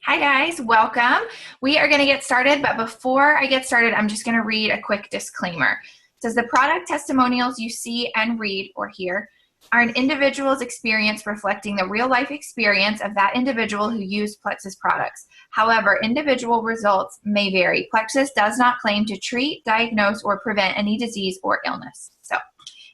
Hi guys, welcome. We are going to get started, but before I get started, I'm just going to read a quick disclaimer. It says the product testimonials you see and read or hear are an individual's experience reflecting the real-life experience of that individual who used Plexus products. However, individual results may vary. Plexus does not claim to treat, diagnose, or prevent any disease or illness. So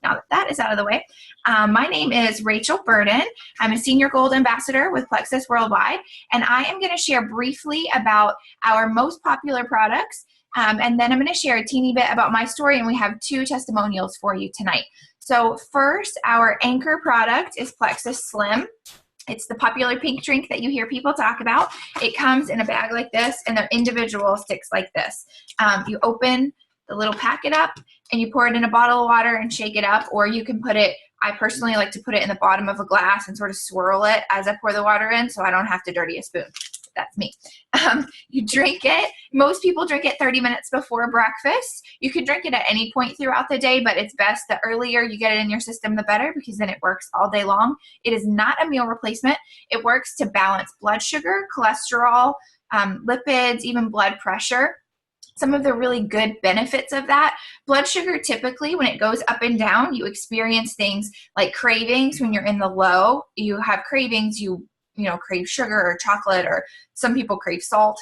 now that that is out of the way, my name is Rachel Burden. I'm a Senior Gold Ambassador with Plexus Worldwide, and I am going to share briefly about our most popular products, and then I'm going to share a teeny bit about my story, and we have 2 testimonials for you tonight. So first, our anchor product is Plexus Slim. It's the popular pink drink that you hear people talk about. It comes in a bag like this, and they're individual sticks like this. You open the little packet up, and you pour it in a bottle of water and shake it up, or you can put it, I personally like to put it in the bottom of a glass and sort of swirl it as I pour the water in so I don't have to dirty a spoon. That's me. You drink it. Most people drink it 30 minutes before breakfast. You can drink it at any point throughout the day, but it's best the earlier you get it in your system, the better, because then it works all day long. It is not a meal replacement. It works to balance blood sugar, cholesterol, lipids, even blood pressure. Some of the really good benefits of that: blood sugar, typically when it goes up and down, you experience things like cravings. When you're in the low, you have cravings, you crave sugar or chocolate, or some people crave salt.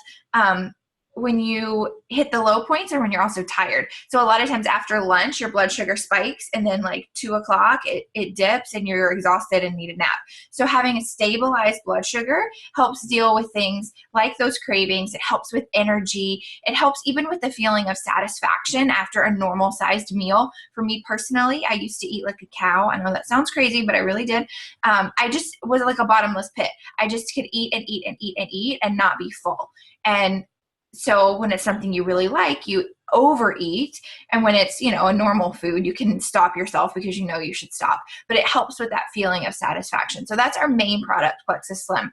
When you hit the low points, or when you're also tired. So a lot of times after lunch, your blood sugar spikes, and then like 2 o'clock, it dips and you're exhausted and need a nap. So having a stabilized blood sugar helps deal with things like those cravings. It helps with energy. It helps even with the feeling of satisfaction after a normal sized meal. For me personally, I used to eat like a cow. I know that sounds crazy, but I really did. I just was like a bottomless pit. I just could eat and eat and eat and eat and not be full. And so when it's something you really like, you overeat. And when it's, a normal food, you can stop yourself because you should stop. But it helps with that feeling of satisfaction. So that's our main product, Plexus Slim.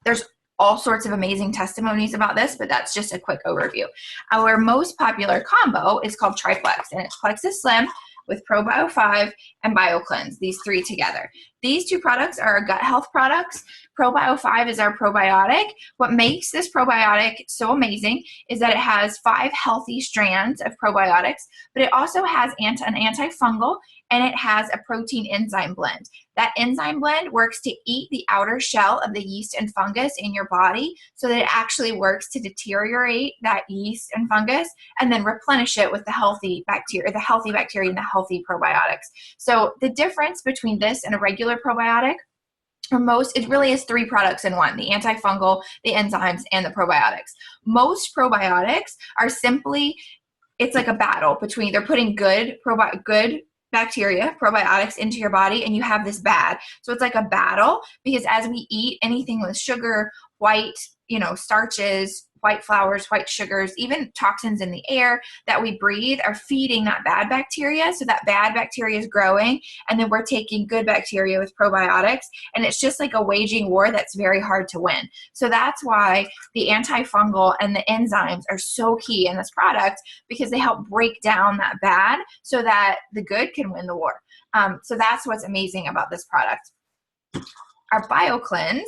There's all sorts of amazing testimonies about this, but that's just a quick overview. Our most popular combo is called Triplex, and it's Plexus Slim with ProBio 5 and BioCleanse, these 3 together. These 2 products are our gut health products. ProBio 5 is our probiotic. What makes this probiotic so amazing is that it has 5 healthy strands of probiotics, but it also has an antifungal, and it has a protein enzyme blend. That enzyme blend works to eat the outer shell of the yeast and fungus in your body, so that it actually works to deteriorate that yeast and fungus and then replenish it with the healthy bacteria and the healthy probiotics. So the difference between this and a regular probiotic, it really is 3 products in one: the antifungal, the enzymes, and the probiotics. Most probiotics are simply, it's like a battle between, they're putting good bacteria, probiotics, into your body, and you have this bad. So it's like a battle, because as we eat anything with sugar, white, starches, white flours, white sugars, even toxins in the air that we breathe are feeding that bad bacteria. So that bad bacteria is growing, and then we're taking good bacteria with probiotics, and it's just like a waging war that's very hard to win. So that's why the antifungal and the enzymes are so key in this product, because they help break down that bad so that the good can win the war. So that's what's amazing about this product. Our BioCleanse,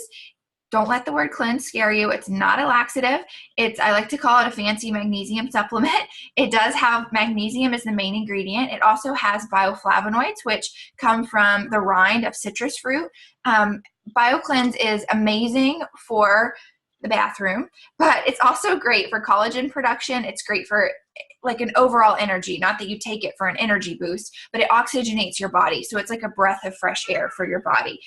don't let the word cleanse scare you. It's not a laxative. I like to call it a fancy magnesium supplement. It does have magnesium as the main ingredient. It also has bioflavonoids, which come from the rind of citrus fruit. BioCleanse is amazing for the bathroom, but it's also great for collagen production. It's great for like an overall energy, not that you take it for an energy boost, but it oxygenates your body. So it's like a breath of fresh air for your body.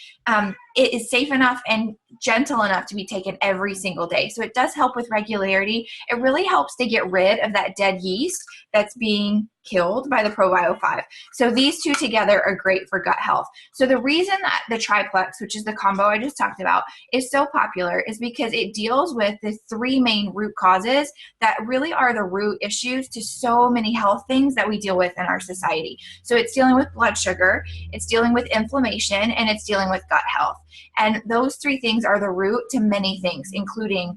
It is safe enough and gentle enough to be taken every single day. So it does help with regularity. It really helps to get rid of that dead yeast that's being killed by the ProBio 5. So these 2 together are great for gut health. So the reason that the Triplex, which is the combo I just talked about, is so popular is because it deals with the 3 main root causes that really are the root issues to so many health things that we deal with in our society. So it's dealing with blood sugar, it's dealing with inflammation, and it's dealing with gut health. And those 3 things are the root to many things, including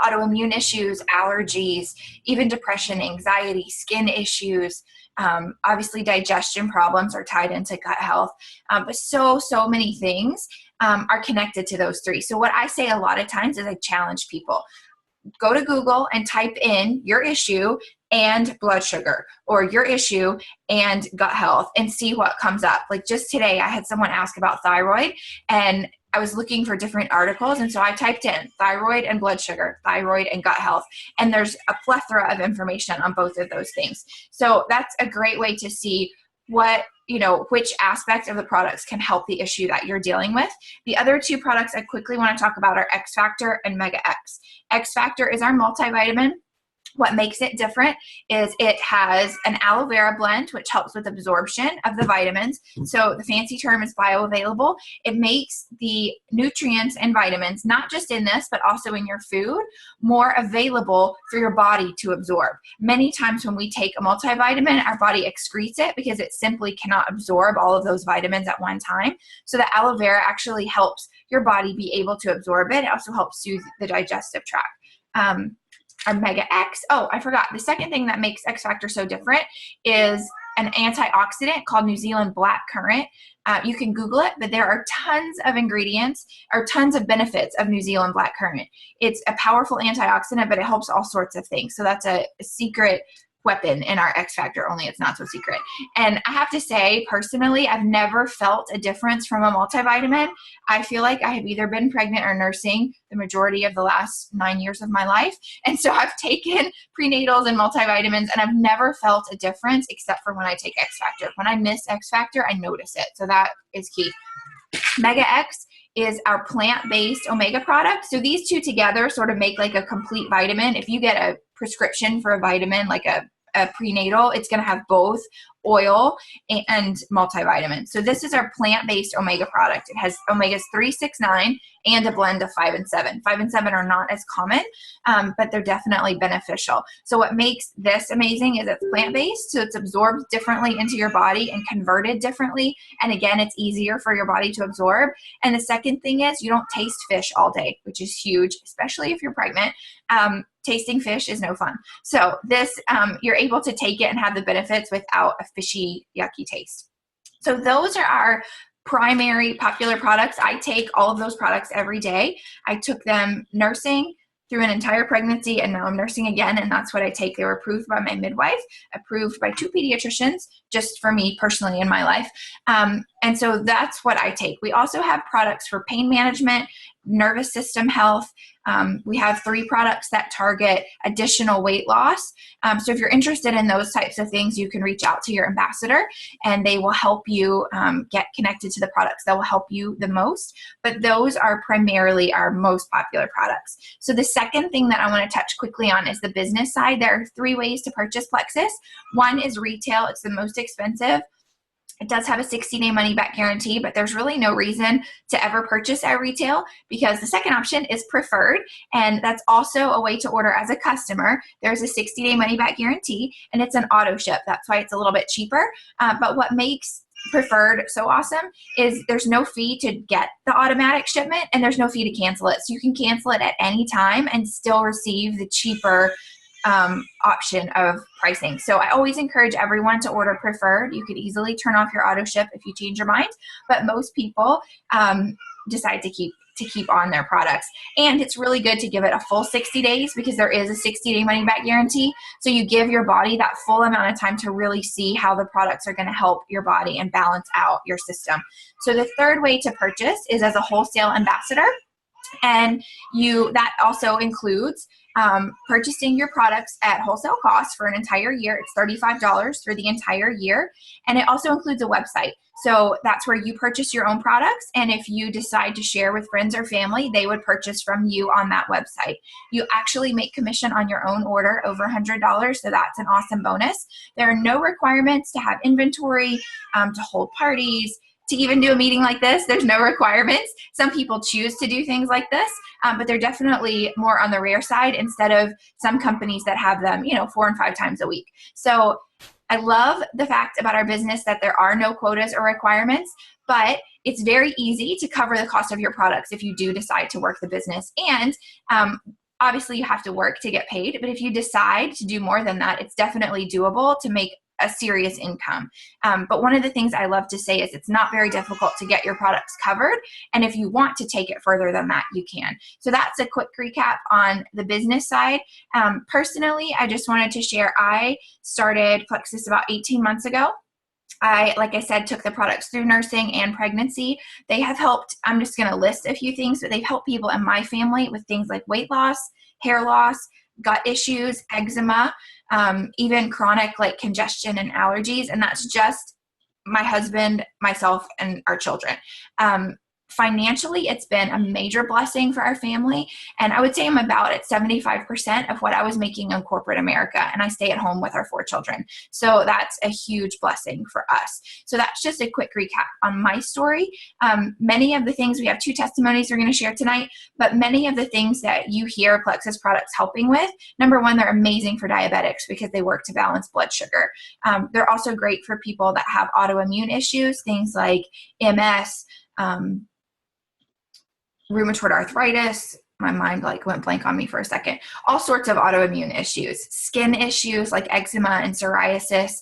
autoimmune issues, allergies, even depression, anxiety, skin issues. Obviously, digestion problems are tied into gut health, but so many things are connected to those three. So what I say a lot of times is I challenge people. Go to Google and type in your issue and blood sugar, or your issue and gut health, and see what comes up. Like just today, I had someone ask about thyroid, and I was looking for different articles, and so I typed in thyroid and blood sugar, thyroid and gut health, and there's a plethora of information on both of those things. So that's a great way to see which aspect of the products can help the issue that you're dealing with. The other two products I quickly want to talk about are X Factor and Mega X. X Factor is our multivitamin. What makes it different is it has an aloe vera blend, which helps with absorption of the vitamins. So the fancy term is bioavailable. It makes the nutrients and vitamins, not just in this, but also in your food, more available for your body to absorb. Many times when we take a multivitamin, our body excretes it because it simply cannot absorb all of those vitamins at one time. So the aloe vera actually helps your body be able to absorb it. It also helps soothe the digestive tract. Our Mega X. Oh, I forgot. The second thing that makes X Factor so different is an antioxidant called New Zealand black currant. You can Google it, but there are tons of ingredients or tons of benefits of New Zealand black currant. It's a powerful antioxidant, but it helps all sorts of things. So that's a secret weapon in our X Factor, only it's not so secret. And I have to say, personally, I've never felt a difference from a multivitamin. I feel like I have either been pregnant or nursing the majority of the last 9 years of my life. And so I've taken prenatals and multivitamins, and I've never felt a difference except for when I take X Factor. When I miss X Factor, I notice it. So that is key. Mega X is our plant-based omega product. So these two together sort of make like a complete vitamin. If you get a prescription for a vitamin, like a prenatal, it's going to have both oil and multivitamin. So this is our plant-based omega product. It has omegas 3, 6, 9, and a blend of 5 and 7. 5 and 7 are not as common, but they're definitely beneficial. So what makes this amazing is it's plant-based, so it's absorbed differently into your body and converted differently. And again, it's easier for your body to absorb. And the second thing is you don't taste fish all day, which is huge, especially if you're pregnant. Tasting fish is no fun. So this, you're able to take it and have the benefits without a fishy, yucky taste. So those are our primary popular products. I take all of those products every day. I took them nursing through an entire pregnancy, and now I'm nursing again, and that's what I take. They were approved by my midwife, approved by 2 pediatricians, just for me personally in my life. And so that's what I take. We also have products for pain management, nervous system health. We have 3 products that target additional weight loss. So if you're interested in those types of things, you can reach out to your ambassador, and they will help you get connected to the products that will help you the most. But those are primarily our most popular products. So the second thing that I want to touch quickly on is the business side. There are 3 ways to purchase Plexus. One is retail. It's the most expensive. It does have a 60-day money-back guarantee, but there's really no reason to ever purchase at retail, because the second option is preferred, and that's also a way to order as a customer. There's a 60-day money-back guarantee, and it's an auto ship. That's why it's a little bit cheaper. But what makes preferred so awesome is there's no fee to get the automatic shipment, and there's no fee to cancel it. So you can cancel it at any time and still receive the cheaper option of pricing. So I always encourage everyone to order preferred. You could easily turn off your auto ship if you change your mind, but most people decide to keep on their products. And it's really good to give it a full 60 days because there is a 60-day money-back guarantee. So you give your body that full amount of time to really see how the products are going to help your body and balance out your system. So the third way to purchase is as a wholesale ambassador. And that also includes purchasing your products at wholesale cost for an entire year. It's $35 for the entire year. And it also includes a website. So that's where you purchase your own products. And if you decide to share with friends or family, they would purchase from you on that website. You actually make commission on your own order over $100. So that's an awesome bonus. There are no requirements to have inventory, to hold parties, to even do a meeting like this. There's no requirements. Some people choose to do things like this, but they're definitely more on the rare side instead of some companies that have them, 4 and 5 times a week. So I love the fact about our business that there are no quotas or requirements, but it's very easy to cover the cost of your products if you do decide to work the business. And obviously you have to work to get paid, but if you decide to do more than that, it's definitely doable to make a serious income. But one of the things I love to say is it's not very difficult to get your products covered. And if you want to take it further than that, you can. So that's a quick recap on the business side. Personally, I just wanted to share, I started Plexus about 18 months ago. Like I said, took the products through nursing and pregnancy. They have helped, I'm just going to list a few things, but they've helped people in my family with things like weight loss, hair loss, gut issues, eczema, even chronic like congestion and allergies. And that's just my husband, myself, and our children. Financially, it's been a major blessing for our family. And I would say I'm about at 75% of what I was making in corporate America. And I stay at home with our 4 children. So that's a huge blessing for us. So that's just a quick recap on my story. Many of the things, we have 2 testimonies we're going to share tonight, but many of the things that you hear Plexus products helping with, number one, they're amazing for diabetics because they work to balance blood sugar. They're also great for people that have autoimmune issues, things like MS, rheumatoid arthritis. My mind like went blank on me for a second. All sorts of autoimmune issues, skin issues like eczema and psoriasis,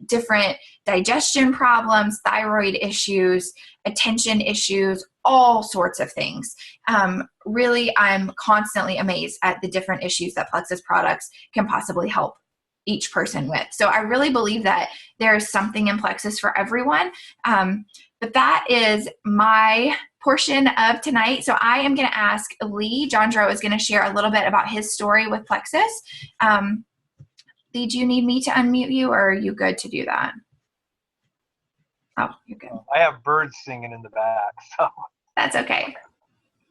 different digestion problems, thyroid issues, attention issues, all sorts of things. Really, I'm constantly amazed at the different issues that Plexus products can possibly help each person with. So I really believe that there's something in Plexus for everyone. But that is my portion of tonight. So I am going to ask Lee Johndrow is going to share a little bit about his story with Plexus. Lee, do you need me to unmute you, or are you good to do that? Oh, you're good. I have birds singing in the back, so. That's okay.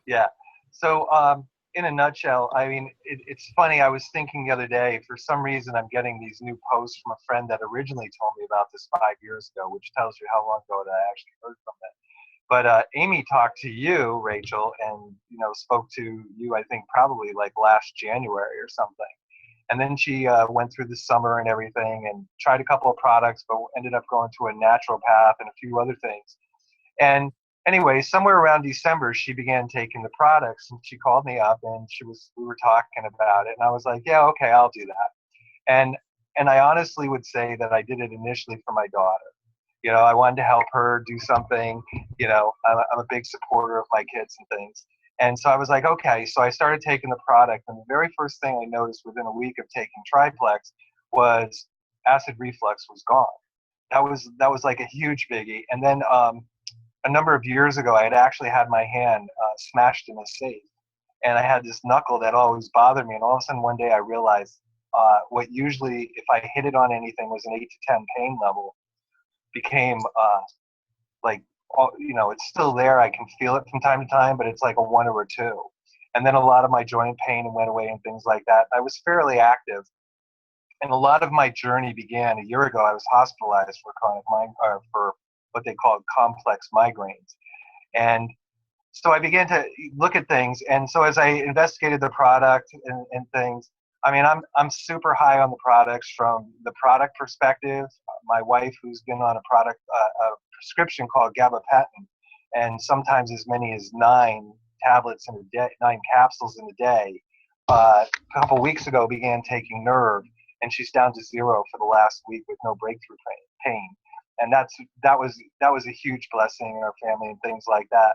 Yeah. So in a nutshell, I mean, it's funny. I was thinking the other day, for some reason, I'm getting these new posts from a friend that originally told me about this 5 years ago, which tells you how long ago that I actually heard from it. But Amy talked to you, Rachel, and spoke to you, I think probably like last January or something. And then she went through the summer and everything and tried a couple of products, but ended up going to a naturopath and a few other things. And anyway, somewhere around December, she began taking the products, and she called me up and we were talking about it. And I was like, yeah, okay, I'll do that. And I honestly would say that I did it initially for my daughter. I wanted to help her do something. I'm a big supporter of my kids and things. And so I was like, okay. So I started taking the product, and the very first thing I noticed within a week of taking Triplex was acid reflux was gone. That was like a huge biggie. And then a number of years ago, I had actually had my hand smashed in a safe, and I had this knuckle that always bothered me. And all of a sudden, one day, I realized what usually, if I hit it on anything, was an 8 to 10 pain level, became it's still there. I can feel it from time to time, but it's like a 1 or a 2. And then a lot of my joint pain went away and things like that. I was fairly active. And a lot of my journey began a year ago. I was hospitalized for for what they called complex migraines. And so I began to look at things. And so as I investigated the product and things, I mean, I'm super high on the products from the product perspective. My wife, who's been on a prescription called gabapentin, and sometimes as many as 9 tablets in a day, 9 capsules in a day, a couple weeks ago began taking Nerve, and she's down to 0 for the last week with no breakthrough pain. And that was a huge blessing in our family and things like that.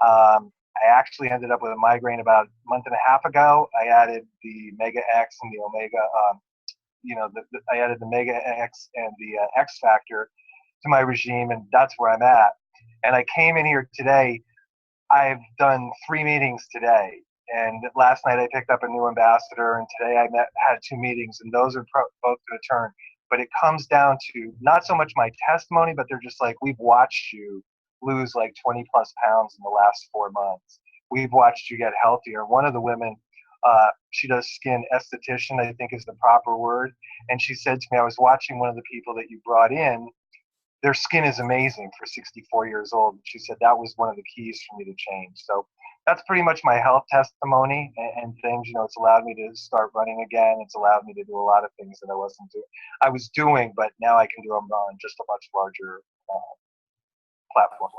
I actually ended up with a migraine about a month and a half ago. I added the Mega X and the Omega, I added the Mega X and the X Factor to my regime, and that's where I'm at. And I came in here today. I've done 3 meetings today, and last night I picked up a new ambassador, and today I had 2 meetings, and those are both going to turn. But it comes down to not so much my testimony, but they're just like, we've watched you lose like 20 plus pounds in the last 4 months. We've watched you get healthier. One of the women, she does skin esthetician, I think is the proper word. And she said to me, I was watching one of the people that you brought in. Their skin is amazing for 64 years old. She said that was one of the keys for me to change. So that's pretty much my health testimony and things. It's allowed me to start running again. It's allowed me to do a lot of things that I was doing, but now I can do them on just a much larger platform.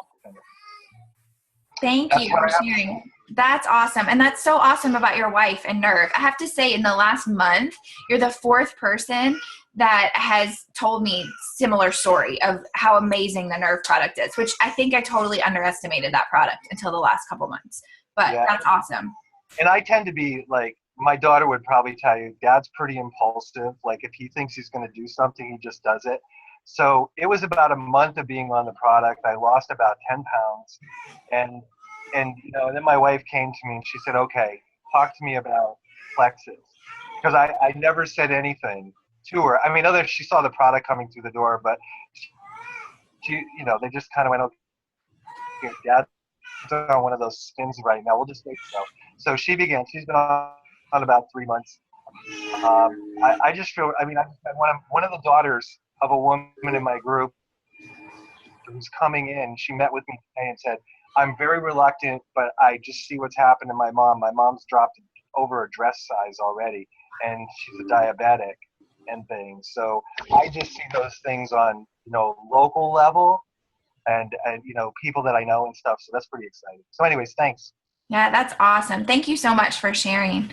Thank That's you what for I have to say. sharing. That's awesome. And that's so awesome about your wife and Nerve. I have to say, in the last month, you're the fourth person that has told me similar story of how amazing the Nerve product is, which I think I totally underestimated that product until the last couple months. But Yeah. that's awesome. And I tend to be like, my daughter would probably tell you, Dad's pretty impulsive. Like if he thinks he's going to do something, he just does it. So it was about a month of being on the product. I lost about 10 pounds. And, and then my wife came to me and she said, okay, talk to me about Plexus. Because I never said anything to her. I mean, other she saw the product coming through the door, but they just kind of went, okay, Dad on one of those spins right now. We'll just wait. So she began. She's been on about 3 months. I just feel. I mean, I just had one of the daughters of a woman in my group who's coming in. She met with me today and said, "I'm very reluctant, but I just see what's happened to my mom. My mom's dropped over a dress size already, and she's a diabetic and things. So I just see those things on local level." And people that I know and stuff. So that's pretty exciting. So anyways, thanks. Yeah, that's awesome. Thank you so much for sharing.